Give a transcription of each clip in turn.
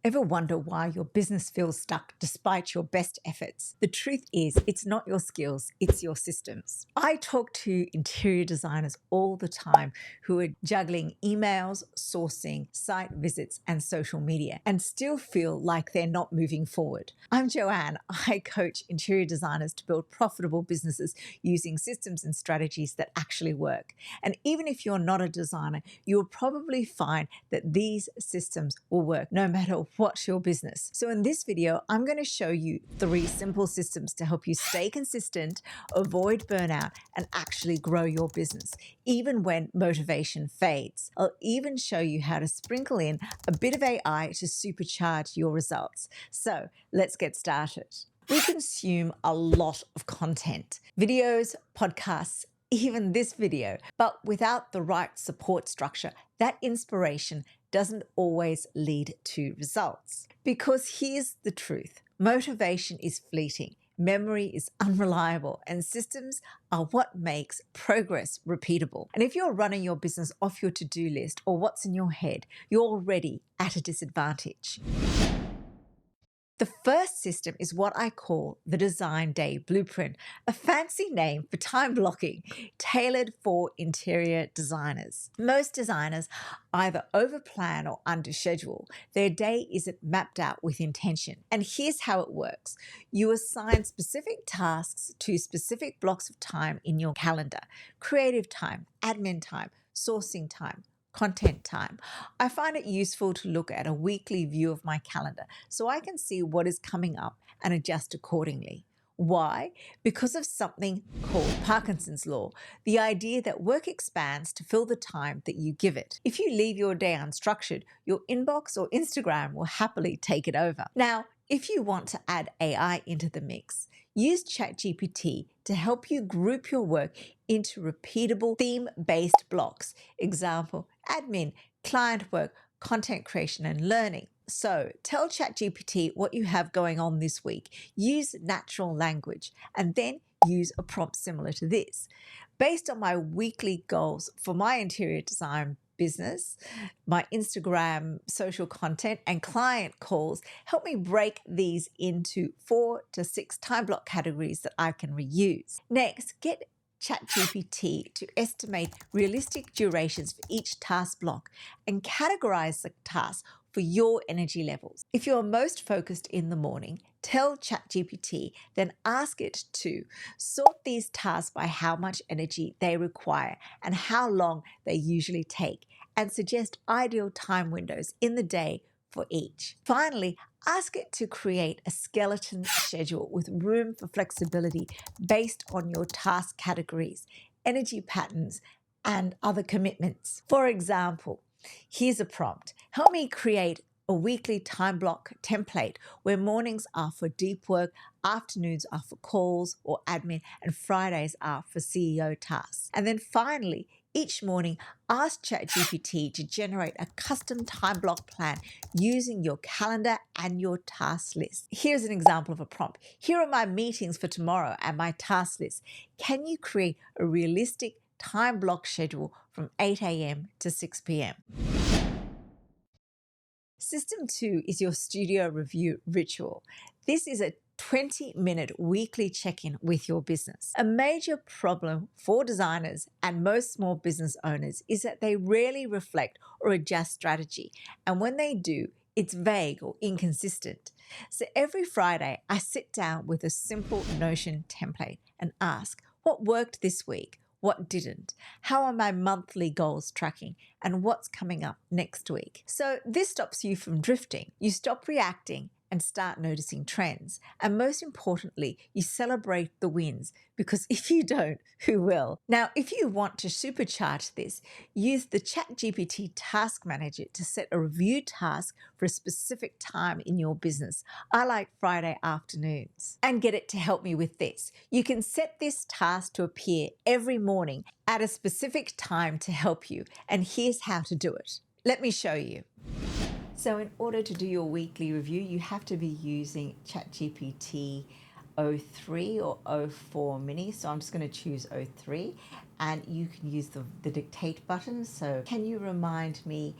Ever wonder why your business feels stuck despite your best efforts? The truth is, it's not your skills, it's your systems. I talk to interior designers all the time who are juggling emails, sourcing, site visits, and social media and still feel like they're not moving forward. I'm Joanne. I coach interior designers to build profitable businesses using systems and strategies that actually work. And even if you're not a designer, you'll probably find that these systems will work no matter what's your business. So in this video, I'm going to show you 3 simple systems to help you stay consistent, avoid burnout, and actually grow your business, even when motivation fades. I'll even show you how to sprinkle in a bit of AI to supercharge your results. So let's get started. We consume a lot of content, videos, podcasts, even this video, but without the right support structure, that inspiration doesn't always lead to results. Because here's the truth: motivation is fleeting, memory is unreliable, and systems are what makes progress repeatable. And if you're running your business off your to-do list or what's in your head, you're already at a disadvantage. The first system is what I call the Design Day Blueprint, a fancy name for time blocking tailored for interior designers. Most designers either overplan or underschedule. Their day isn't mapped out with intention. And here's how it works. You assign specific tasks to specific blocks of time in your calendar: creative time, admin time, sourcing time, content time. I find it useful to look at a weekly view of my calendar so I can see what is coming up and adjust accordingly. Why? Because of something called Parkinson's Law, the idea that work expands to fill the time that you give it. If you leave your day unstructured, your inbox or Instagram will happily take it over. Now, if you want to add AI into the mix, use ChatGPT to help you group your work into repeatable theme-based blocks. Example: admin, client work, content creation, and learning. So tell ChatGPT what you have going on this week. Use natural language and then use a prompt similar to this. Based on my weekly goals for my interior design business, my Instagram social content, and client calls, help me break these into 4 to 6 time block categories that I can reuse. Next, get ChatGPT to estimate realistic durations for each task block and categorize the tasks for your energy levels. If you're most focused in the morning, tell ChatGPT, then ask it to sort these tasks by how much energy they require and how long they usually take, and suggest ideal time windows in the day for each. Finally, ask it to create a skeleton schedule with room for flexibility based on your task categories, energy patterns, and other commitments. For example, here's a prompt: help me create a weekly time block template where mornings are for deep work, afternoons are for calls or admin, and Fridays are for CEO tasks. And then finally, each morning, ask ChatGPT to generate a custom time block plan using your calendar and your task list. Here's an example of a prompt: here are my meetings for tomorrow and my task list. Can you create a realistic time block schedule from 8 a.m. to 6 p.m.? System 2 is your studio review ritual. This is a 20-minute weekly check-in with your business. A major problem for designers and most small business owners is that they rarely reflect or adjust strategy. And when they do, it's vague or inconsistent. So every Friday, I sit down with a simple Notion template and ask, what worked this week? What didn't? How are my monthly goals tracking? And what's coming up next week? So this stops you from drifting. You stop reacting and start noticing trends. And most importantly, you celebrate the wins, because if you don't, who will? Now, if you want to supercharge this, use the ChatGPT Task Manager to set a review task for a specific time in your business. I like Friday afternoons. And get it to help me with this. You can set this task to appear every morning at a specific time to help you. And here's how to do it. Let me show you. So in order to do your weekly review, you have to be using ChatGPT 03 or 04 mini. So I'm just going to choose 03, and you can use the dictate button. So can you remind me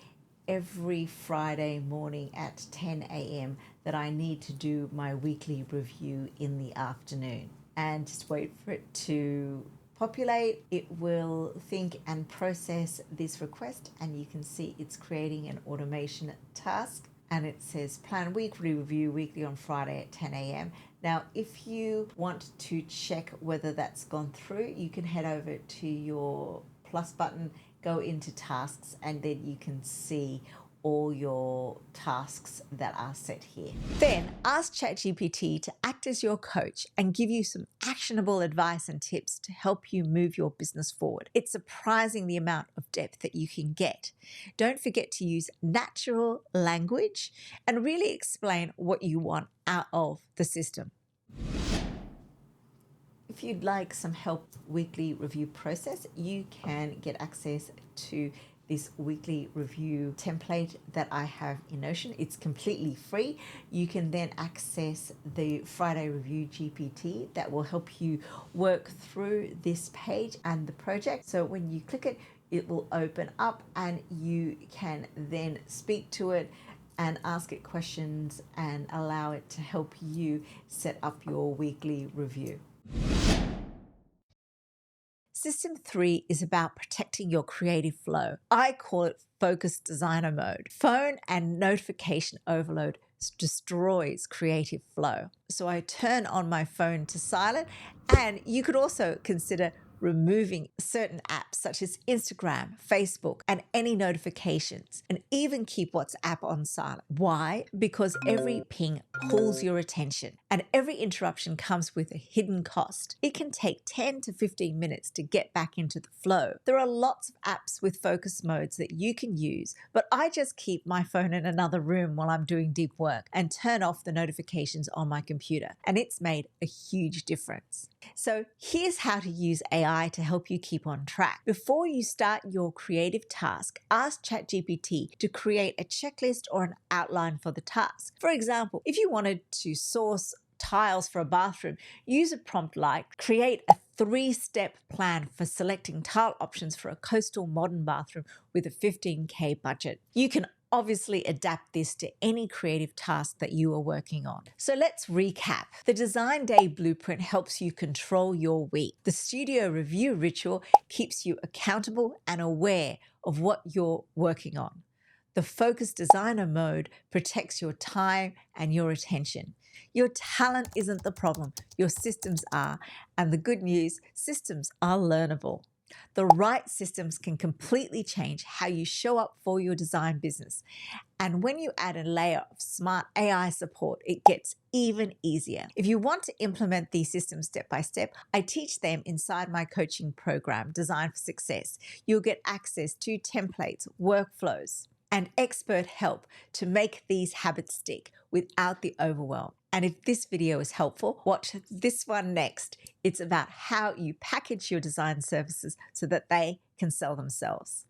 every Friday morning at 10 a.m. that I need to do my weekly review in the afternoon. And just wait for it to populate. It will think and process this request, and you can see it's creating an automation task. And it says plan weekly review weekly on Friday at 10 a.m. Now, if you want to check whether that's gone through, you can head over to your plus button, go into tasks, and then you can see all your tasks that are set here. Then ask ChatGPT to act as your coach and give you some actionable advice and tips to help you move your business forward. It's surprising the amount of depth that you can get. Don't forget to use natural language and really explain what you want out of the system. If you'd like some help weekly review process, you can get access to this weekly review template that I have in Notion. It's completely free. You can then access the Friday Review GPT that will help you work through this page and the project. So when you click it, it will open up and you can then speak to it and ask it questions and allow it to help you set up your weekly review. System 3 is about protecting your creative flow. I call it focus designer mode. Phone and notification overload destroys creative flow. So I turn on my phone to silent, and you could also consider removing certain apps such as Instagram, Facebook, and any notifications, and even keep WhatsApp on silent. Why? Because every ping pulls your attention, and every interruption comes with a hidden cost. It can take 10 to 15 minutes to get back into the flow. There are lots of apps with focus modes that you can use, but I just keep my phone in another room while I'm doing deep work and turn off the notifications on my computer, and it's made a huge difference. So here's how to use AI to help you keep on track. Before you start your creative task, ask ChatGPT to create a checklist or an outline for the task. For example, if you wanted to source tiles for a bathroom, use a prompt like create a 3-step plan for selecting tile options for a coastal modern bathroom with a 15K budget. You can obviously adapt this to any creative task that you are working on. So let's recap. The Design Day Blueprint helps you control your week. The Studio Review Ritual keeps you accountable and aware of what you're working on. The Focus Designer Mode protects your time and your attention. Your talent isn't the problem, your systems are. And the good news, systems are learnable. The right systems can completely change how you show up for your design business. And when you add a layer of smart AI support, it gets even easier. If you want to implement these systems step by step, I teach them inside my coaching program, Design for Success. You'll get access to templates, workflows, and expert help to make these habits stick without the overwhelm. And if this video is helpful, watch this one next. It's about how you package your design services so that they can sell themselves.